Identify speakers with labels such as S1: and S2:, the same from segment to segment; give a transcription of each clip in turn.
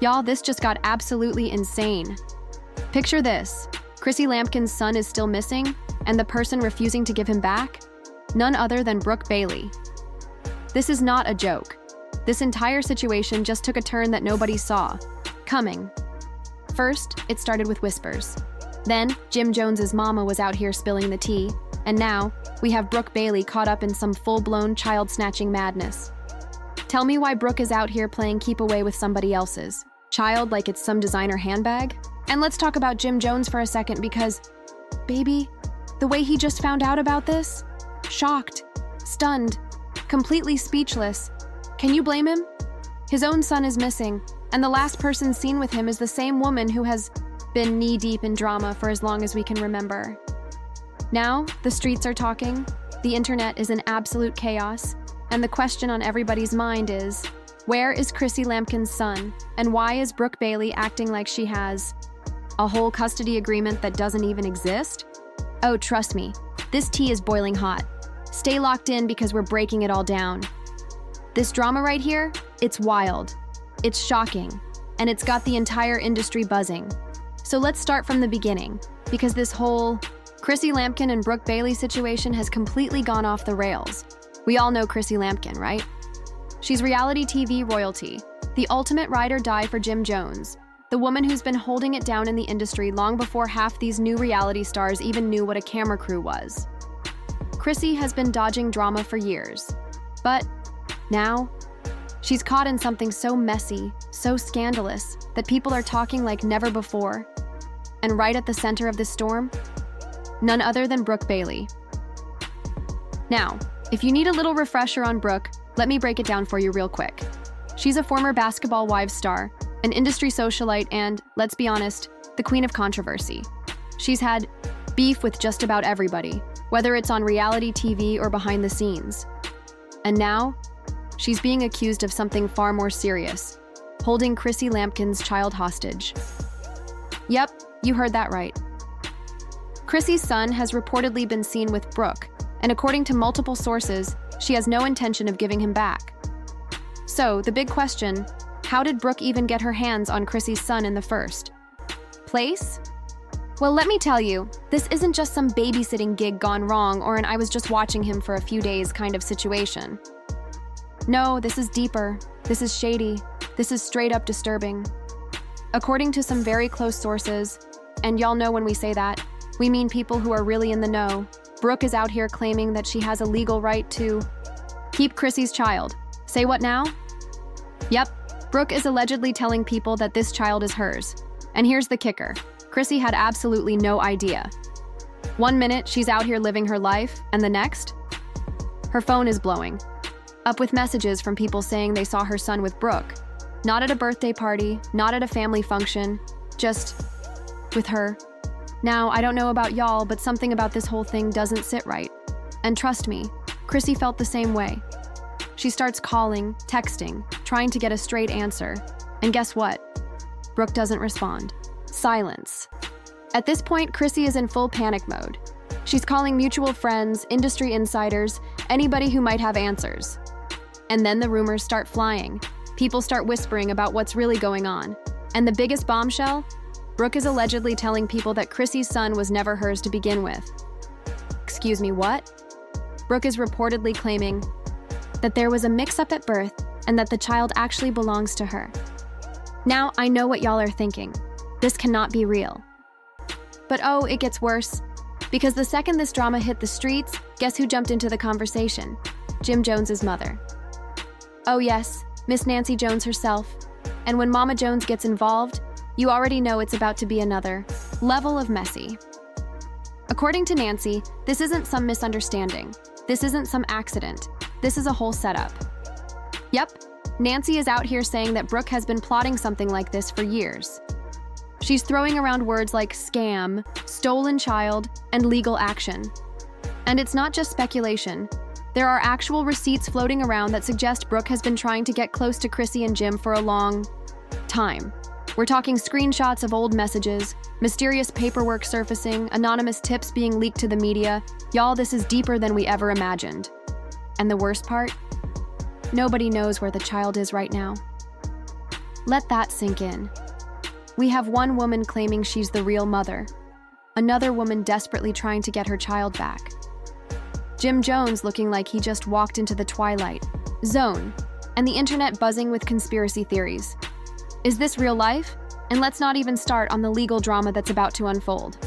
S1: Y'all, this just got absolutely insane. Picture this. Chrissy Lampkin's son is still missing, and the person refusing to give him back? None other than Brooke Bailey. This is not a joke. This entire situation just took a turn that nobody saw coming. First, it started with whispers. Then, Jim Jones's mama was out here spilling the tea, and now, we have Brooke Bailey caught up in some full-blown child-snatching madness. Tell me why Brooke is out here playing keep away with somebody else's child like it's some designer handbag? And let's talk about Jim Jones for a second because, baby, the way he just found out about this? Shocked, stunned, completely speechless. Can you blame him? His own son is missing, and the last person seen with him is the same woman who has been knee-deep in drama for as long as we can remember. Now, the streets are talking, the internet is in absolute chaos, and the question on everybody's mind is, where is Chrissy Lampkin's son, and why is Brooke Bailey acting like she has a whole custody agreement that doesn't even exist? Oh, trust me, this tea is boiling hot. Stay locked in because we're breaking it all down. This drama right here, it's wild, it's shocking, and it's got the entire industry buzzing. So let's start from the beginning, because this whole Chrissy Lampkin and Brooke Bailey situation has completely gone off the rails. We all know Chrissy Lampkin, right? She's reality TV royalty, the ultimate ride or die for Jim Jones, the woman who's been holding it down in the industry long before half these new reality stars even knew what a camera crew was. Chrissy has been dodging drama for years, but now, she's caught in something so messy, so scandalous, that people are talking like never before. And right at the center of this storm, none other than Brooke Bailey. Now, if you need a little refresher on Brooke, let me break it down for you real quick. She's a former Basketball Wives star, an industry socialite, and, let's be honest, the queen of controversy. She's had beef with just about everybody, whether it's on reality TV or behind the scenes. And now, she's being accused of something far more serious, holding Chrissy Lampkin's child hostage. Yep, you heard that right. Chrissy's son has reportedly been seen with Brooke, and according to multiple sources, she has no intention of giving him back. So, the big question, how did Brooke even get her hands on Chrissy's son in the first place? Well, let me tell you, this isn't just some babysitting gig gone wrong or an I was just watching him for a few days kind of situation. No, this is deeper, this is shady, this is straight up disturbing. According to some very close sources, and y'all know when we say that, we mean people who are really in the know, Brooke is out here claiming that she has a legal right to keep Chrissy's child. Say what now? Yep, Brooke is allegedly telling people that this child is hers. And here's the kicker. Chrissy had absolutely no idea. 1 minute, she's out here living her life, and the next, her phone is blowing up with messages from people saying they saw her son with Brooke. Not at a birthday party, not at a family function, just with her. Now, I don't know about y'all, but something about this whole thing doesn't sit right. And trust me, Chrissy felt the same way. She starts calling, texting, trying to get a straight answer. And guess what? Brooke doesn't respond. Silence. At this point, Chrissy is in full panic mode. She's calling mutual friends, industry insiders, anybody who might have answers. And then the rumors start flying. People start whispering about what's really going on. And the biggest bombshell? Brooke is allegedly telling people that Chrissy's son was never hers to begin with. Excuse me, what? Brooke is reportedly claiming that there was a mix-up at birth and that the child actually belongs to her. Now, I know what y'all are thinking. This cannot be real. But oh, it gets worse. Because the second this drama hit the streets, guess who jumped into the conversation? Jim Jones's mother. Oh yes, Miss Nancy Jones herself. And when Mama Jones gets involved, you already know it's about to be another level of messy. According to Nancy, this isn't some misunderstanding. This isn't some accident. This is a whole setup. Yep, Nancy is out here saying that Brooke has been plotting something like this for years. She's throwing around words like scam, stolen child, and legal action. And it's not just speculation. There are actual receipts floating around that suggest Brooke has been trying to get close to Chrissy and Jim for a long time. We're talking screenshots of old messages, mysterious paperwork surfacing, anonymous tips being leaked to the media. Y'all, this is deeper than we ever imagined. And the worst part? Nobody knows where the child is right now. Let that sink in. We have one woman claiming she's the real mother, another woman desperately trying to get her child back. Jim Jones looking like he just walked into the twilight zone, and the internet buzzing with conspiracy theories. Is this real life? And let's not even start on the legal drama that's about to unfold.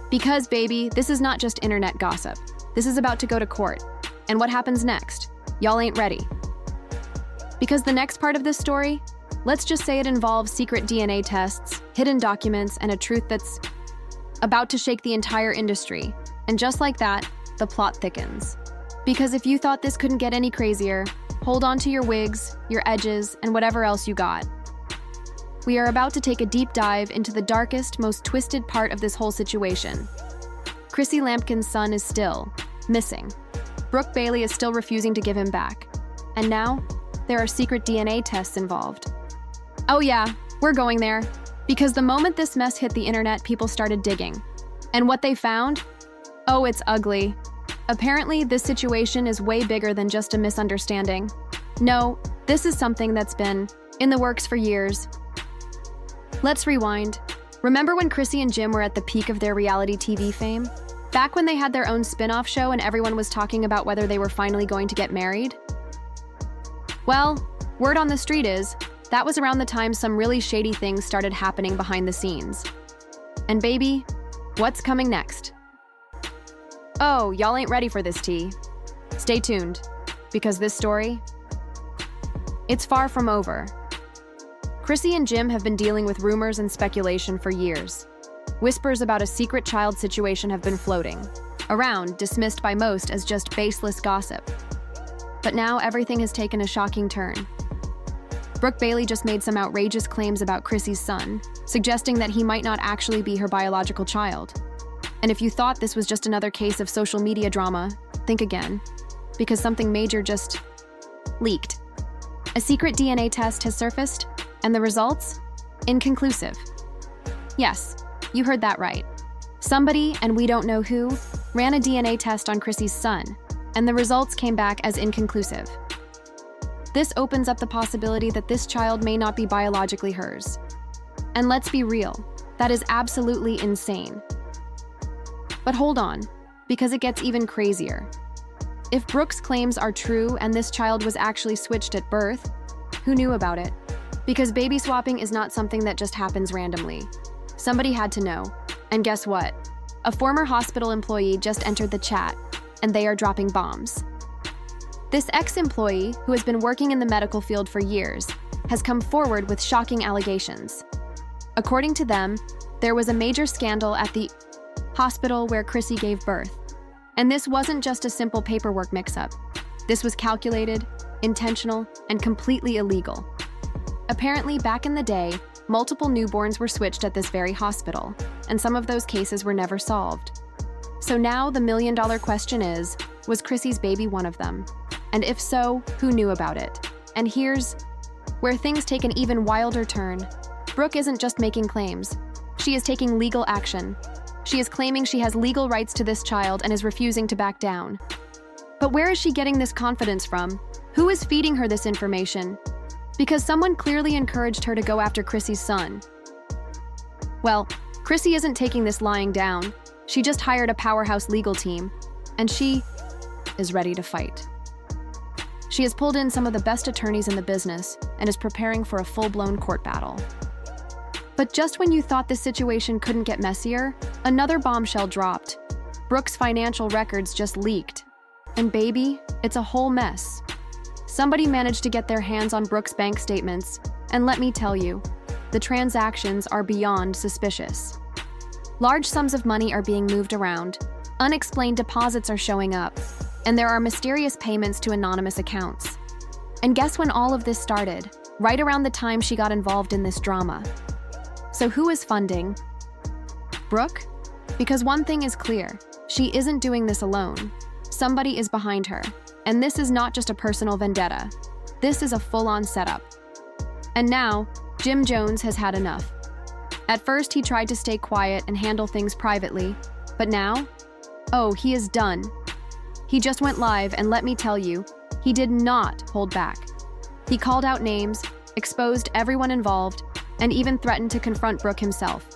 S1: Because, baby, this is not just internet gossip. This is about to go to court. And what happens next? Y'all ain't ready. Because the next part of this story, let's just say it involves secret DNA tests, hidden documents, and a truth that's about to shake the entire industry. And just like that, the plot thickens. Because if you thought this couldn't get any crazier, hold on to your wigs, your edges, and whatever else you got. We are about to take a deep dive into the darkest, most twisted part of this whole situation. Chrissy Lampkin's son is still missing. Brooke Bailey is still refusing to give him back. And now, there are secret DNA tests involved. Oh yeah, we're going there. Because the moment this mess hit the internet, people started digging. And what they found? Oh, it's ugly. Apparently, this situation is way bigger than just a misunderstanding. No, this is something that's been in the works for years. Let's rewind. Remember when Chrissy and Jim were at the peak of their reality TV fame? Back when they had their own spin-off show and everyone was talking about whether they were finally going to get married? Well, word on the street is, that was around the time some really shady things started happening behind the scenes. And baby, what's coming next? Oh, y'all ain't ready for this tea. Stay tuned, because this story, it's far from over. Chrissy and Jim have been dealing with rumors and speculation for years. Whispers about a secret child situation have been floating around, dismissed by most as just baseless gossip. But now everything has taken a shocking turn. Brooke Bailey just made some outrageous claims about Chrissy's son, suggesting that he might not actually be her biological child. And if you thought this was just another case of social media drama, think again, because something major just leaked. A secret DNA test has surfaced, and the results? Inconclusive. Yes, you heard that right. Somebody, and we don't know who, ran a DNA test on Chrissy's son, and the results came back as inconclusive. This opens up the possibility that this child may not be biologically hers. And let's be real, that is absolutely insane. But hold on, because it gets even crazier. If Brooke's claims are true and this child was actually switched at birth, who knew about it? Because baby swapping is not something that just happens randomly. Somebody had to know. And guess what? A former hospital employee just entered the chat, and they are dropping bombs. This ex-employee, who has been working in the medical field for years, has come forward with shocking allegations. According to them, there was a major scandal at the hospital where Chrissy gave birth. And this wasn't just a simple paperwork mix-up. This was calculated, intentional, and completely illegal. Apparently, back in the day, multiple newborns were switched at this very hospital, and some of those cases were never solved. So now the million-dollar question is, was Chrissy's baby one of them? And if so, who knew about it? And here's where things take an even wilder turn. Brooke isn't just making claims. She is taking legal action. She is claiming she has legal rights to this child and is refusing to back down. But where is she getting this confidence from? Who is feeding her this information? Because someone clearly encouraged her to go after Chrissy's son. Well, Chrissy isn't taking this lying down. She just hired a powerhouse legal team, and she is ready to fight. She has pulled in some of the best attorneys in the business and is preparing for a full-blown court battle. But just when you thought this situation couldn't get messier, another bombshell dropped. Brooke's financial records just leaked. And baby, it's a whole mess. Somebody managed to get their hands on Brooke's bank statements, and let me tell you, the transactions are beyond suspicious. Large sums of money are being moved around, unexplained deposits are showing up, and there are mysterious payments to anonymous accounts. And guess when all of this started? Right around the time she got involved in this drama. So who is funding Brooke? Because one thing is clear, she isn't doing this alone. Somebody is behind her. And this is not just a personal vendetta. This is a full-on setup. And now, Jim Jones has had enough. At first, he tried to stay quiet and handle things privately. But now? Oh, he is done. He just went live, and let me tell you, he did not hold back. He called out names, exposed everyone involved, and even threatened to confront Brooke himself.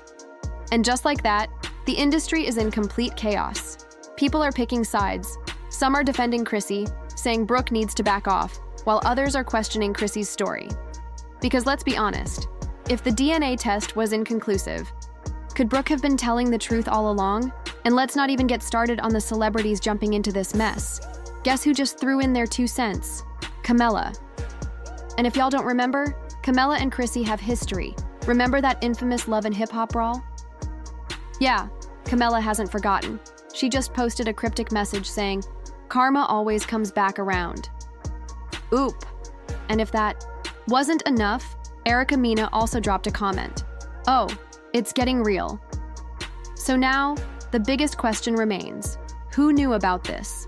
S1: And just like that, the industry is in complete chaos. People are picking sides. Some are defending Chrissy, saying Brooke needs to back off, while others are questioning Chrissy's story. Because let's be honest, if the DNA test was inconclusive, could Brooke have been telling the truth all along? And let's not even get started on the celebrities jumping into this mess. Guess who just threw in their 2 cents? Camilla. And if y'all don't remember, Camilla and Chrissy have history. Remember that infamous Love and Hip Hop brawl? Yeah, Camilla hasn't forgotten. She just posted a cryptic message saying, "Karma always comes back around." Oop. And if that wasn't enough, Erica Mena also dropped a comment. "Oh, it's getting real." So now, the biggest question remains. Who knew about this?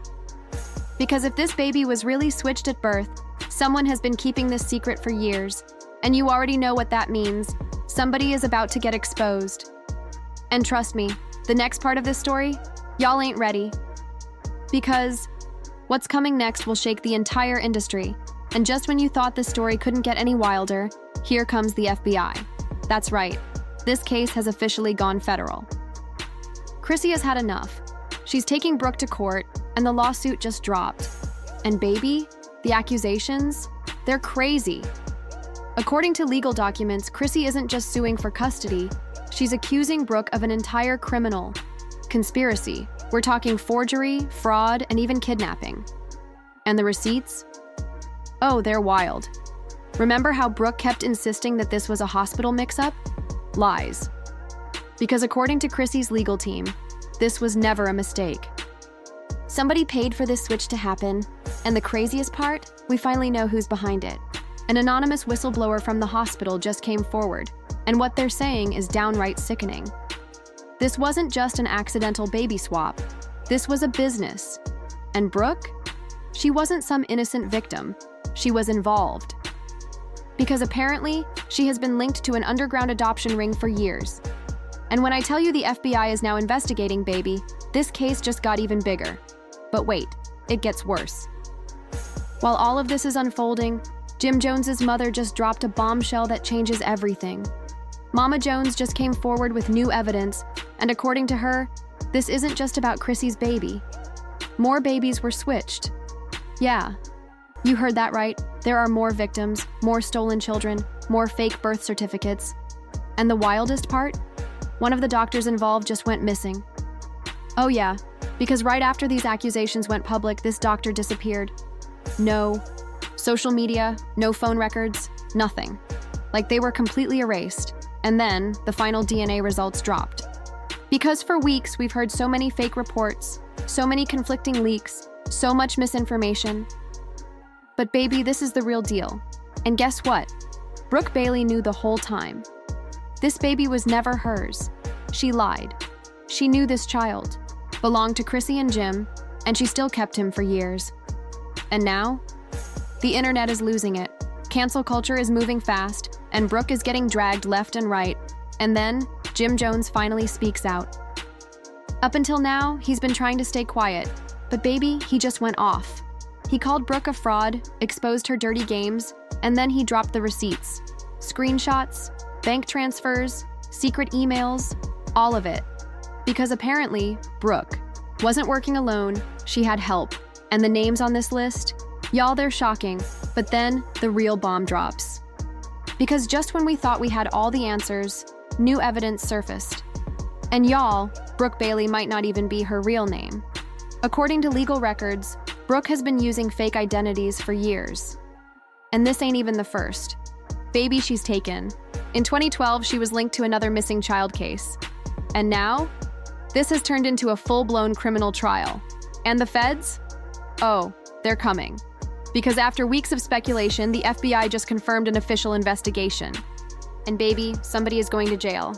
S1: Because if this baby was really switched at birth, someone has been keeping this secret for years, and you already know what that means. Somebody is about to get exposed. And trust me, the next part of this story, y'all ain't ready. Because what's coming next will shake the entire industry. And just when you thought the story couldn't get any wilder, here comes the FBI. That's right, this case has officially gone federal. Chrissy has had enough. She's taking Brooke to court, and the lawsuit just dropped. And baby, the accusations, they're crazy. According to legal documents, Chrissy isn't just suing for custody, she's accusing Brooke of an entire criminal conspiracy. We're talking forgery, fraud, and even kidnapping. And the receipts? Oh, they're wild. Remember how Brooke kept insisting that this was a hospital mix-up? Lies. Because according to Chrissy's legal team, this was never a mistake. Somebody paid for this switch to happen, and the craziest part, we finally know who's behind it. An anonymous whistleblower from the hospital just came forward, and what they're saying is downright sickening. This wasn't just an accidental baby swap. This was a business. And Brooke? She wasn't some innocent victim. She was involved. Because apparently, she has been linked to an underground adoption ring for years. And when I tell you the FBI is now investigating baby, this case just got even bigger. But wait, it gets worse. While all of this is unfolding, Jim Jones's mother just dropped a bombshell that changes everything. Mama Jones just came forward with new evidence, and according to her, this isn't just about Chrissy's baby. More babies were switched. Yeah, you heard that right. There are more victims, more stolen children, more fake birth certificates. And the wildest part? One of the doctors involved just went missing. Oh yeah, because right after these accusations went public, this doctor disappeared. No social media, no phone records, nothing. Like they were completely erased. And then the final DNA results dropped. Because for weeks we've heard so many fake reports, so many conflicting leaks, so much misinformation. But baby, this is the real deal. And guess what? Brooke Bailey knew the whole time. This baby was never hers. She lied. She knew this child belonged to Chrissy and Jim, and she still kept him for years. And now, the internet is losing it. Cancel culture is moving fast, and Brooke is getting dragged left and right. And then, Jim Jones finally speaks out. Up until now, he's been trying to stay quiet, but baby, he just went off. He called Brooke a fraud, exposed her dirty games, and then he dropped the receipts. Screenshots, bank transfers, secret emails, all of it. Because apparently, Brooke wasn't working alone, she had help. And the names on this list? Y'all, they're shocking, but then the real bomb drops. Because just when we thought we had all the answers, new evidence surfaced. And y'all, Brooke Bailey might not even be her real name. According to legal records, Brooke has been using fake identities for years. And this ain't even the first. Baby, she's taken. In 2012, she was linked to another missing child case. And now, this has turned into a full-blown criminal trial. And the feds? Oh, they're coming. Because after weeks of speculation, the FBI just confirmed an official investigation. And baby, somebody is going to jail.